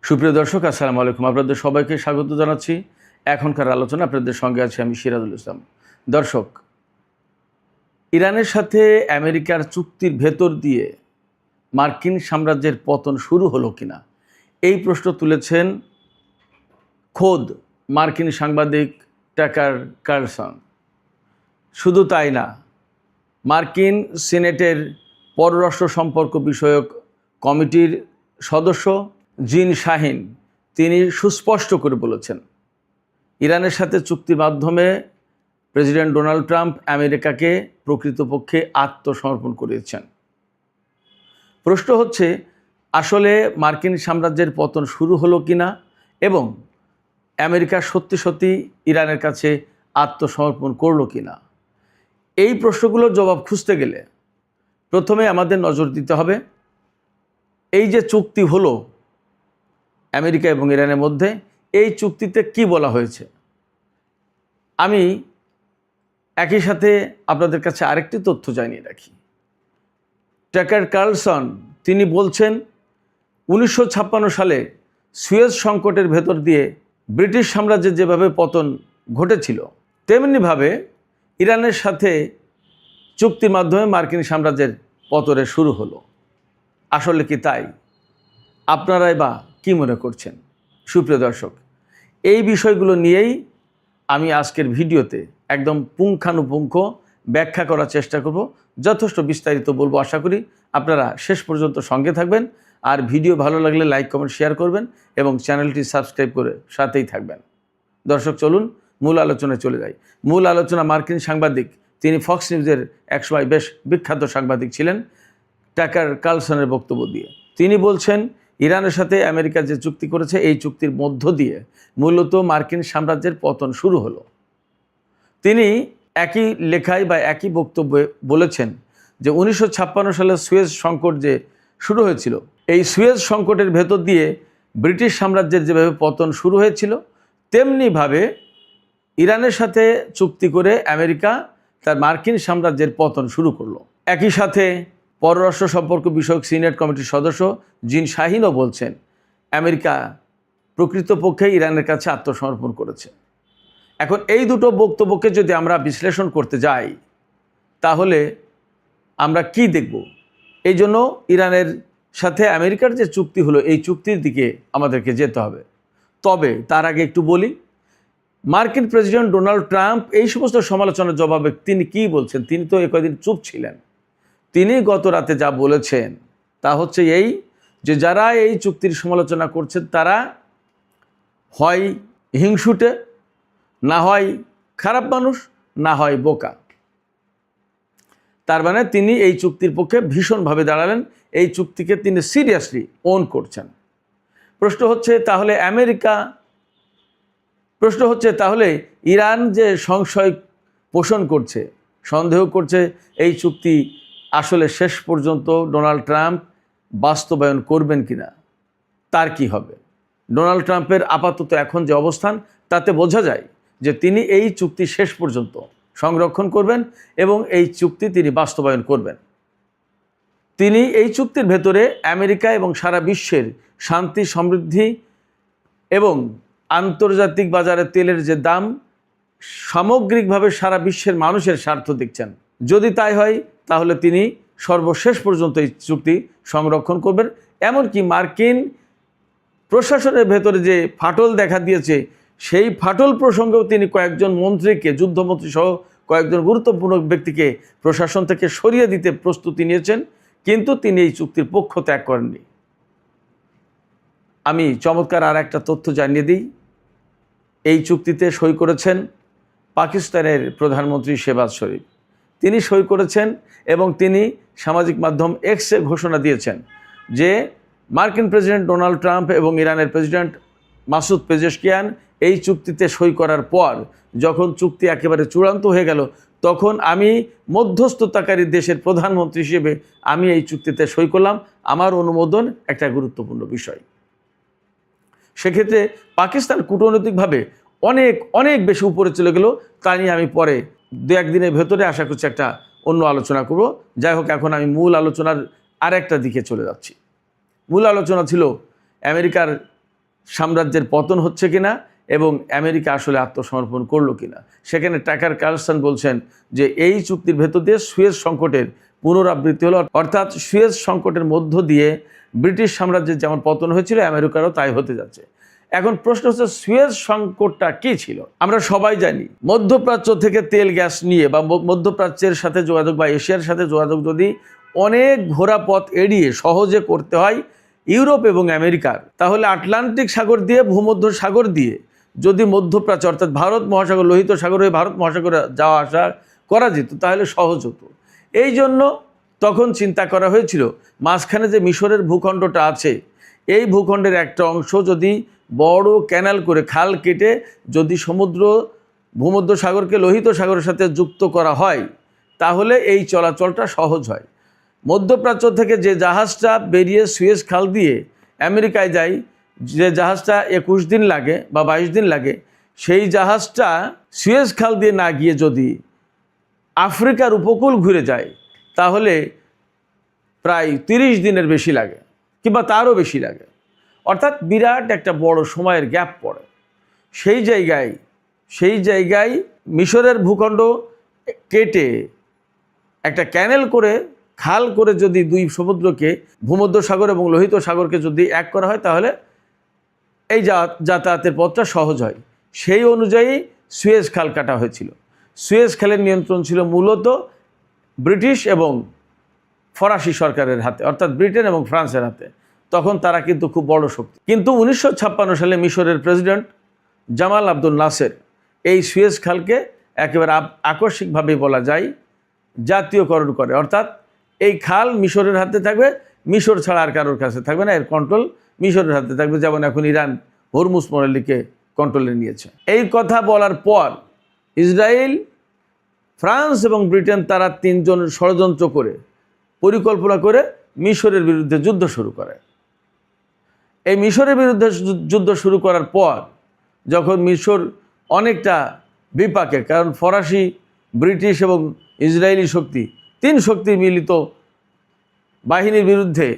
সুপ্রিয় দর্শক, আসসালামু আলাইকুম। আপনাদের সবাইকে স্বাগত জানাচ্ছি। এখনকার আলোচনা আপনাদের সঙ্গে আছি আমি সিরাজুল ইসলাম। দর্শক, ইরানের সাথে আমেরিকার চুক্তির ভেতর দিয়ে মার্কিন সাম্রাজ্যের পতন শুরু হলো কিনা, এই প্রশ্ন তুলেছেন খোদ মার্কিন সাংবাদিক টাকার কার্লসন। শুধু তাই না, মার্কিন সিনেটের পররাষ্ট্র সম্পর্ক বিষয়ক কমিটির সদস্য জিন শাহিন তিনি সুস্পষ্ট করে বলেছেন, ইরানের সাথে চুক্তির মাধ্যমে প্রেসিডেন্ট ডোনাল্ড ট্রাম্প আমেরিকাকে প্রকৃতপক্ষে আত্মসমর্পণ করিয়েছেন। প্রশ্ন হচ্ছে, আসলে মার্কিন সাম্রাজ্যের পতন শুরু হলো কিনা এবং আমেরিকা সত্যি সত্যি ইরানের কাছে আত্মসমর্পণ করলো কিনা। এই প্রশ্নগুলোর জবাব খুঁজতে গেলে প্রথমে আমাদের নজর দিতে হবে এই যে চুক্তি হলো আমেরিকা এবং ইরানের মধ্যে, এই চুক্তিতে কি বলা হয়েছে। আমি একই সাথে আপনাদের কাছে আরেকটি তথ্য জানিয়ে রাখি। টাকার কার্লসন তিনি বলছেন 1956 সালে সুয়েজ সংকটের ভেতর দিয়ে ব্রিটিশ সাম্রাজ্যের যেভাবে পতন ঘটেছিল, তেমনিভাবে ইরানের সাথে চুক্তির মাধ্যমে মার্কিন সাম্রাজ্যের পতনের শুরু হলো। আসলে কি তাই? আপনারাই বা কী মনে করছেন? সুপ্রিয় দর্শক, এই বিষয়গুলো নিয়েই আমি আজকের ভিডিওতে একদম পুঙ্খানুপুঙ্খ ব্যাখ্যা করার চেষ্টা করব। যথেষ্ট বিস্তারিত বলবো। আশা করি আপনারা শেষ পর্যন্ত সঙ্গে থাকবেন। আর ভিডিও ভালো লাগলে লাইক, কমেন্ট, শেয়ার করবেন এবং চ্যানেলটি সাবস্ক্রাইব করে সাথেই থাকবেন। দর্শক, চলুন মূল আলোচনায় চলে যাই। মূল আলোচনা মার্কিন সাংবাদিক, তিনি ফক্স নিউজের একসময় বেশ বিখ্যাত সাংবাদিক ছিলেন, টাকার কার্লসনের বক্তব্য দিয়ে। তিনি বলছেন, ইরানের সাথে আমেরিকা যে চুক্তি করেছে, এই চুক্তির মধ্য দিয়ে মূলত মার্কিন সাম্রাজ্যের পতন শুরু হলো। তিনি একই লেখায় বা একই বক্তব্যে বলেছেন যে 1956 সালে সুয়েজ সংকট যে শুরু হয়েছিল, এই সুয়েজ সংকটের ভেতর দিয়ে ব্রিটিশ সাম্রাজ্যের যেভাবে পতন শুরু হয়েছিল, তেমনিভাবে ইরানের সাথে চুক্তি করে আমেরিকা তার মার্কিন সাম্রাজ্যের পতন শুরু করলো। একই সাথে পররাষ্ট্র সম্পর্ক বিষয়ক সিনেট কমিটির সদস্য জিন শাহিনও বলছেন, আমেরিকা প্রকৃতপক্ষে ইরানের কাছে আত্মসমর্পণ করেছে। এখন এই দুটো বক্তব্যকে যদি আমরা বিশ্লেষণ করতে যাই, তাহলে আমরা কি দেখব? এই জন্য ইরানের সাথে আমেরিকার যে চুক্তি হলো, এই চুক্তির দিকে আমাদেরকে যেতে হবে। তবে তার আগে একটু বলি, মার্কিন প্রেসিডেন্ট ডোনাল্ড ট্রাম্প এই সমস্ত সমালোচনার জবাবে তিনি কি বলছেন। তিনি তো কয়েকদিন চুপ ছিলেন। তিনি গত রাতে যা বলেছেন তা হচ্ছে এই, যে যারা এই চুক্তির সমালোচনা করছেন তারা হয় হিংসুটে, না হয় খারাপ মানুষ, না হয় বোকা। তার মানে তিনি এই চুক্তির পক্ষে ভীষণভাবে দাঁড়ালেন। এই চুক্তিকে তিনি সিরিয়াসলি ওন করছেন। প্রশ্ন হচ্ছে তাহলে ইরান যে সংশয় পোষণ করছে, সন্দেহ করছে এই চুক্তি আসলে শেষ পর্যন্ত ডোনাল্ড ট্রাম্প বাস্তবায়ন করবেন কিনা, তার কি হবে? ডোনাল্ড ট্রাম্পের আপাতত এখন যে অবস্থান, তাতে বোঝা যায় যে তিনি এই চুক্তি শেষ পর্যন্ত সংরক্ষণ করবেন এবং এই চুক্তি তিনি বাস্তবায়ন করবেন। তিনি এই চুক্তির ভেতরে আমেরিকা এবং সারা বিশ্বের শান্তি, সমৃদ্ধি এবং আন্তর্জাতিক বাজারে তেলের যে দাম, সামগ্রিকভাবে সারা বিশ্বের মানুষের স্বার্থ দেখছেন। যদি তাই হয়, তাহলে তিনি সর্বশেষ পর্যন্ত এই চুক্তি সংরক্ষণ করবেন। এমনকি মার্কিন প্রশাসনের ভেতরে যে ফাটল দেখা দিয়েছে, সেই ফাটল প্রসঙ্গেও তিনি কয়েকজন মন্ত্রীকে, যুদ্ধমন্ত্রী সহ কয়েকজন গুরুত্বপূর্ণ ব্যক্তিকে প্রশাসন থেকে সরিয়ে দিতে প্রস্তুতি নিয়েছেন, কিন্তু তিনি এই চুক্তির পক্ষ ত্যাগ করেননি। আমি চমৎকার আর একটা তথ্য জানিয়ে দিই। এই চুক্তিতে সই করেছেন পাকিস্তানের প্রধানমন্ত্রী শেহবাজ শরীফ। তিনি সই করেছেন এবং তিনি সামাজিক মাধ্যম এক্সে ঘোষণা দিয়েছেন যে মার্কিন প্রেসিডেন্ট ডোনাল্ড ট্রাম্প এবং ইরানের প্রেসিডেন্ট মাসুদ পেজেশকিয়ান এই চুক্তিতে সই করার পর, যখন চুক্তি একেবারে চূড়ান্ত হয়ে গেল, তখন আমি মধ্যস্থতাকারী দেশের প্রধানমন্ত্রী হিসেবে আমি এই চুক্তিতে সই করলাম। আমার অনুমোদন একটা গুরুত্বপূর্ণ বিষয়। সেক্ষেত্রে পাকিস্তান কূটনৈতিকভাবে অনেক অনেক বেশি উপরে চলে গেল। তা নিয়ে আমি পরে দু একদিনের ভেতরে আশা করছি একটা অন্য আলোচনা করব। যাই হোক, এখন আমি মূল আলোচনার আরেকটা দিকে চলে যাচ্ছি। মূল আলোচনা ছিল আমেরিকার সাম্রাজ্যের পতন হচ্ছে কিনা এবং আমেরিকা আসলে আত্মসমর্পণ করলো কিনা। সেখানে টাকার কার্লসন বলছেন যে এই চুক্তির ভেতর দিয়ে সুয়েজ সংকটের পুনরাবৃত্তি হলো, অর্থাৎ সুয়েজ সংকটের মধ্য দিয়ে ব্রিটিশ সাম্রাজ্যের যেমন পতন হয়েছিল আমেরিকারও তাই হতে যাচ্ছে। এখন প্রশ্ন হচ্ছে সুয়েজ সংকটটা কি ছিল? আমরা সবাই জানি মধ্যপ্রাচ্য থেকে তেল গ্যাস নিয়ে বা মধ্যপ্রাচ্যের সাথে যোগাযোগ বা এশিয়ার সাথে যোগাযোগ যদি অনেক ঘোরা পথ এড়িয়ে সহজে করতে হয় ইউরোপ এবং আমেরিকার, তাহলে আটলান্টিক সাগর দিয়ে ভূমধ্য সাগর দিয়ে যদি মধ্যপ্রাচ্য অর্থাৎ ভারত মহাসাগর, লোহিত সাগর হয়ে ভারত মহাসাগরে যাওয়া আসা করা যেত তাহলে সহজ হতো। এই জন্য তখন চিন্তা করা হয়েছিল মাঝখানে যে মিশরের ভূখণ্ডটা আছে এই ভূখণ্ডের একটা অংশ যদি বড় ক্যানাল করে খাল কেটে যদি ভূমধ্য সাগরকে লোহিত সাগরের সাথে যুক্ত করা হয় তাহলে এই চলাচলটা সহজ হয়। মধ্যপ্রাচ্য থেকে যে জাহাজটা বেরিয়ে সুয়েজ খাল দিয়ে আমেরিকায় যায়, যে জাহাজটা 21 দিন লাগে বা 22 দিন লাগে, সেই জাহাজটা সুয়েজ খাল দিয়ে না গিয়ে যদি আফ্রিকার উপকূল ঘুরে যায় তাহলে প্রায় 30 দিনের বেশি লাগে কিংবা তারও বেশি লাগে, অর্থাৎ বিরাট একটা বড় সময়ের গ্যাপ পড়ে। সেই জায়গায় মিশরের ভূখণ্ড কেটে একটা ক্যানেল করে খাল করে যদি দুই সমুদ্রকে ভূমধ্য সাগর এবং লোহিত সাগরকে যদি এক করা হয় তাহলে এই যাতায়াতের পথটা সহজ হয়। সেই অনুযায়ী সুয়েজ খাল কাটা হয়েছিল। সুয়েজ খালের নিয়ন্ত্রণ ছিল মূলত ব্রিটিশ এবং ফরাসি সরকারের হাতে, অর্থাৎ ব্রিটেন এবং ফ্রান্সের হাতে। তখন তারা কিন্তু খুব বড় শক্তি। কিন্তু 1956 সালে মিশরের প্রেসিডেন্ট জামাল আব্দুল নাসের এই সুয়েজ খালকে একেবারে আকস্মিকভাবে বলা যায় জাতীয়করণ করে, অর্থাৎ এই খাল মিশরের হাতে থাকবে, মিশর ছাড়া আর কারোর কাছে থাকবে না, এর কন্ট্রোল মিশরের হাতে থাকবে, যেমন এখন ইরান হরমুজ প্রণালীকে কন্ট্রোলে নিয়েছে। এই কথা বলার পর ইসরায়েল, ফ্রান্স এবং ব্রিটেন তারা তিনজন ষড়যন্ত্র করে পরিকল্পনা করে মিশরের বিরুদ্ধে যুদ্ধ শুরু করে। এই মিশরের বিরুদ্ধে যুদ্ধ শুরু করার পর যখন মিশর অনেকটা বিপাকে, কারণ ফরাসি, ব্রিটিশ এবং ইসরায়েলি শক্তি, তিন শক্তির মিলিত বাহিনীর বিরুদ্ধে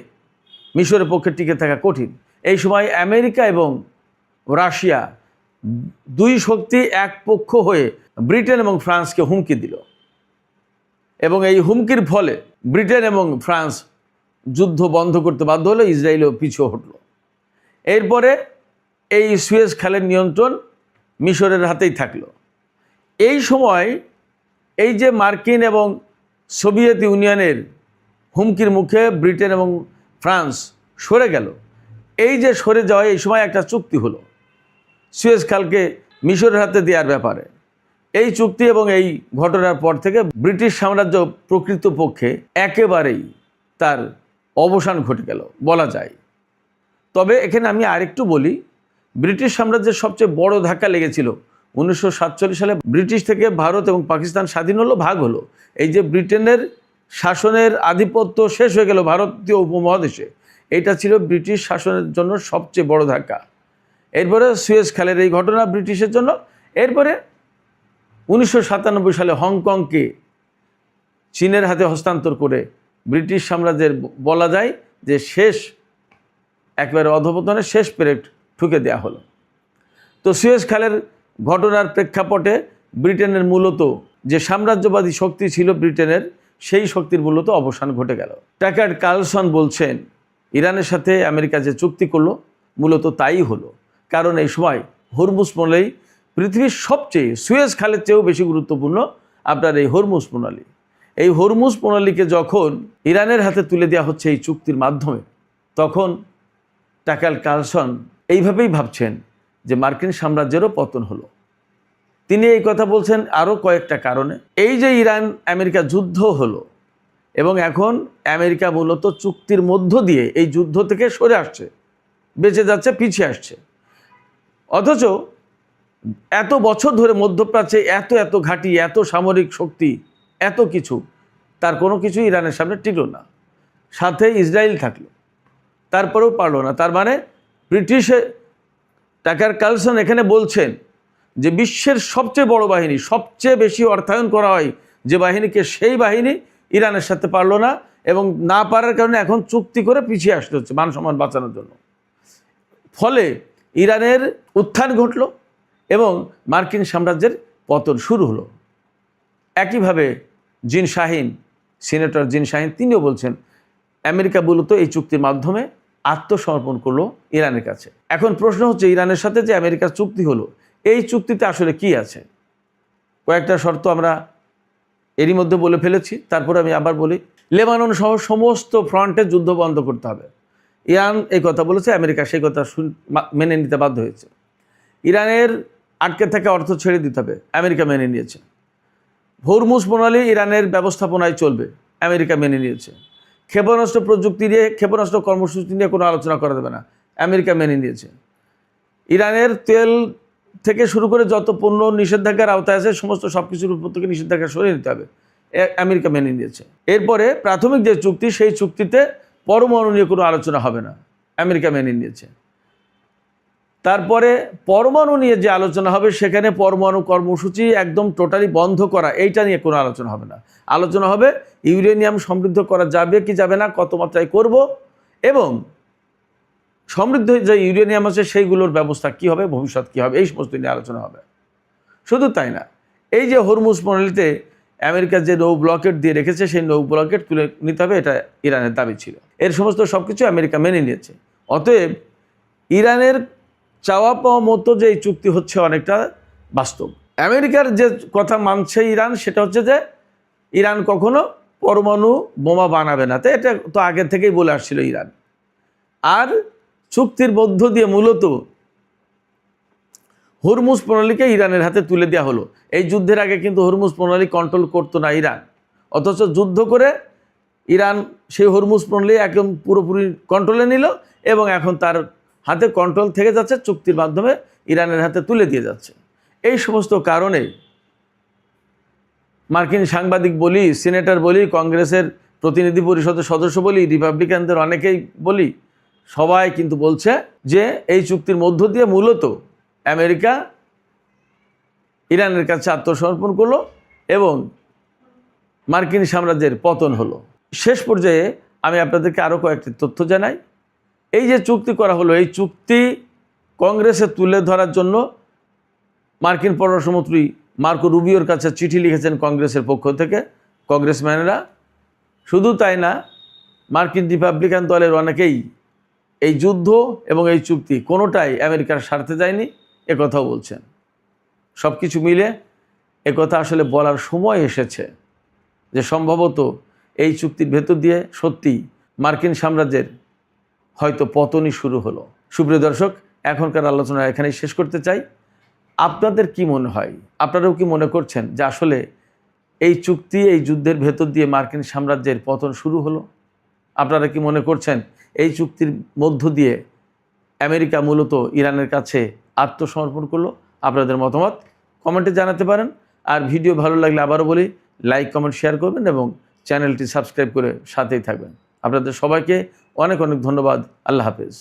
মিশরের পক্ষে টিকে থাকা কঠিন। এই সময় আমেরিকা এবং রাশিয়া দুই শক্তি এক পক্ষ হয়ে ব্রিটেন এবং ফ্রান্সকে হুমকি দিল এবং এই হুমকির ফলে ব্রিটেন এবং ফ্রান্স যুদ্ধ বন্ধ করতে বাধ্য হলো, ইসরায়েলও পিছু হটল। এরপরে এই সুয়েজ খালের নিয়ন্ত্রণ মিশরের হাতেই থাকলো। এই সময় এই যে মার্কিন এবং সোভিয়েত ইউনিয়নের হুমকির মুখে ব্রিটেন এবং ফ্রান্স সরে গেল, এই যে সরে যাওয়া, এই সময় একটা চুক্তি হলো সুয়েজ খালকে মিশরের হাতে দেওয়ার ব্যাপারে। এই চুক্তি এবং এই ঘটনার পর থেকে ব্রিটিশ সাম্রাজ্য প্রকৃতপক্ষে একেবারেই তার অবসান ঘটে গেল বলা যায়। তবে এখানে আমি আরেকটু বলি, ব্রিটিশ সাম্রাজ্যের সবচেয়ে বড় ধাক্কা লেগেছিল 1947 সালে। ব্রিটিশ থেকে ভারত এবং পাকিস্তান স্বাধীন হলো, ভাগ হলো। এই যে ব্রিটেনের শাসনের আধিপত্য শেষ হয়ে গেল ভারতীয় উপমহাদেশে, এটা ছিল ব্রিটিশ শাসনের জন্য সবচেয়ে বড় ধাক্কা। এরপরে সুয়েজ খালের এই ঘটনা ব্রিটিশের জন্য। এরপরে 1997 সালে হংকংকে চীনের হাতে হস্তান্তর করে ব্রিটিশ সাম্রাজ্যের বলা যায় যে শেষ, একেবারে অধঃপতনের শেষ পেরেক ঠুকে দেওয়া হলো। তো সুয়েজ খালের ঘটনার প্রেক্ষাপটে ব্রিটেনের মূলত যে সাম্রাজ্যবাদী শক্তি ছিল ব্রিটেনের, সেই শক্তির মূলত অবসান ঘটে গেল। টাকার কার্লসন বলছেন ইরানের সাথে আমেরিকা যে চুক্তি করলো মূলত তাই হলো, কারণ এই সময় হরমুজ প্রণালী পৃথিবীর সবচেয়ে, সুয়েজ খালের চেয়েও বেশি গুরুত্বপূর্ণ আপনার এই হরমুজ প্রণালী। এই হরমুজ প্রণালীকে যখন ইরানের হাতে তুলে দেওয়া হচ্ছে এই চুক্তির মাধ্যমে, তখন টাকার কার্লসন এইভাবেই ভাবছেন যে মার্কিন সাম্রাজ্যেরও পতন হলো। তিনি এই কথা বলছেন আরও কয়েকটা কারণে। এই যে ইরান আমেরিকা যুদ্ধ হলো এবং এখন আমেরিকা মূলত চুক্তির মধ্য দিয়ে এই যুদ্ধ থেকে সরে আসছে, বেঁচে যাচ্ছে, পিছিয়ে আসছে। অথচ এত বছর ধরে মধ্যপ্রাচ্যে এত ঘাঁটি, এত সামরিক শক্তি, এত কিছু, তার কোনো কিছু ইরানের সামনে টিকল না। সাথে ইসরায়েল থাকলো, তারপরেও পারলো না। তার মানে ব্রিটিশে টাকার কার্লসন এখানে বলছেন যে বিশ্বের সবচেয়ে বড় বাহিনী, সবচেয়ে বেশি অর্থায়ন করা হয় যে বাহিনীকে, সেই বাহিনী ইরানের সাথে পারলো না এবং না পারার কারণে এখন চুক্তি করে পিছিয়ে আসতে হচ্ছে মান সম্মান বাঁচানোর জন্য। ফলে ইরানের উত্থান ঘটল এবং মার্কিন সাম্রাজ্যের পতন শুরু হলো। একইভাবে জিন শাহিন, সিনেটর জিন শাহিন, তিনিও বলছেন আমেরিকা মূলত এই চুক্তির মাধ্যমে আত্মসমর্পণ করলো ইরানের কাছে। এখন প্রশ্ন হচ্ছে, ইরানের সাথে যে আমেরিকার চুক্তি হলো, এই চুক্তিতে আসলে কি আছে? কয়েকটা শর্ত আমরা এরই মধ্যে বলে ফেলেছি, তারপরে আমি আবার বলি। লেবানন সহ সমস্ত ফ্রন্টে যুদ্ধ বন্ধ করতে হবে। ইরান এই কথা বলেছে, আমেরিকা সেই কথা মেনে নিতে বাধ্য হয়েছে। ইরানের আটকে থাকা অর্থ ছেড়ে দিতে হবে, আমেরিকা মেনে নিয়েছে। হরমুজ প্রণালী ইরানের ব্যবস্থাপনায় চলবে, আমেরিকা মেনে নিয়েছে। ক্ষেপণাস্ত্র প্রযুক্তি নিয়ে, ক্ষেপণাস্ত্র কর্মসূচি নিয়ে কোনো আলোচনা করা যাবে না, আমেরিকা মেনে নিয়েছে। ইরানের তেল থেকে শুরু করে যত পণ্য নিষেধাজ্ঞার আওতায় আছে সমস্ত সব কিছুর উপর থেকে নিষেধাজ্ঞা সরিয়ে নিতে হবে, আমেরিকা মেনে নিয়েছে। এরপরে প্রাথমিক যে চুক্তি, সেই চুক্তিতে পরমাণু নিয়ে কোনো আলোচনা হবে না, আমেরিকা মেনে নিয়েছে। তারপরে পরমাণু নিয়ে যে আলোচনা হবে, সেখানে পরমাণু কর্মসূচি একদম টোটালি বন্ধ করা, এইটা নিয়ে কোনো আলোচনা হবে না। আলোচনা হবে ইউরেনিয়াম সমৃদ্ধ করা যাবে কি যাবে না, কত মাত্রায় করব, এবং সমৃদ্ধ যে ইউরেনিয়াম আছে সেইগুলোর ব্যবস্থা কী হবে, ভবিষ্যৎ কী হবে, এই সমস্ত নিয়ে আলোচনা হবে। শুধু তাই না, এই যে হরমুজ প্রণালীতে আমেরিকা যে নৌ ব্লকেট দিয়ে রেখেছে, সেই নৌ ব্লকেট তুলে নিতে হবে, এটা ইরানের দাবি ছিল। এর সমস্ত সব কিছু আমেরিকা মেনে নিয়েছে। অতএব ইরানের চাওয়া পাওয়া মতো যে এই চুক্তি হচ্ছে অনেকটা বাস্তব। আমেরিকার যে কথা মানছে ইরান, সেটা হচ্ছে যে ইরান কখনো পরমাণু বোমা বানাবে না, তো এটা তো আগে থেকেই বলে আসছিল ইরান। আর চুক্তির মধ্য দিয়ে মূলত হরমুজ প্রণালীকে ইরানের হাতে তুলে দেওয়া হলো। এই যুদ্ধের আগে কিন্তু হরমুজ প্রণালী কন্ট্রোল করতো না ইরান, অথচ যুদ্ধ করে ইরান সেই হরমুজ প্রণালী একদম পুরোপুরি কন্ট্রোলে নিল এবং এখন তার হাতে কন্ট্রোল থেকে যাচ্ছে, চুক্তির মাধ্যমে ইরানের হাতে তুলে দিয়ে যাচ্ছে। এই সমস্ত কারণে মার্কিন সাংবাদিক বলি, সিনেটর বলি, কংগ্রেসের প্রতিনিধি পরিষদের সদস্য বলি, রিপাবলিকানদের অনেকেই বলি, সবাই কিন্তু বলছে যে এই চুক্তির মধ্য দিয়ে মূলত আমেরিকা ইরানের কাছে আত্মসমর্পণ করলো এবং মার্কিন সাম্রাজ্যের পতন হলো। শেষ পর্যায়ে আমি আপনাদেরকে আরও কয়েকটি তথ্য জানাই। এই যে চুক্তি করা হলো, এই চুক্তি কংগ্রেসে তুলে ধরার জন্য মার্কিন পররাষ্ট্রমন্ত্রী মার্কো রুবিওর কাছে চিঠি লিখেছেন কংগ্রেসের পক্ষ থেকে কংগ্রেসম্যানেরা। শুধু তাই না, মার্কিন রিপাবলিকান দলের অনেকেই এই যুদ্ধ এবং এই চুক্তি কোনোটাই আমেরিকার স্বার্থে যায়নি একথাও বলছেন। সব কিছু মিলে একথা আসলে বলার সময় এসেছে যে সম্ভবত এই চুক্তির ভেতর দিয়ে সত্যি মার্কিন সাম্রাজ্যের হয়তো পতনই শুরু হলো। সুপ্রিয় দর্শক, এখনকার আলোচনা এখানেই শেষ করতে চাই। আপনাদের কি মনে হয়, আপনারাও কি মনে করছেন যে আসলে এই চুক্তি, এই যুদ্ধের ভেতর দিয়ে মার্কিন সাম্রাজ্যের পতন শুরু হলো? আপনারা কি মনে করছেন এই চুক্তির মধ্য দিয়ে আমেরিকা মূলত ইরানের কাছে আত্মসমর্পণ করলো? আপনাদের মতামত কমেন্টে জানাতে পারেন। আর ভিডিও ভালো লাগলে আবারও বলি, লাইক, কমেন্ট, শেয়ার করবেন এবং চ্যানেলটি সাবস্ক্রাইব করে সাথেই থাকবেন। আপনাদের সবাইকে অনেক অনেক ধন্যবাদ। আল্লাহ হাফেজ।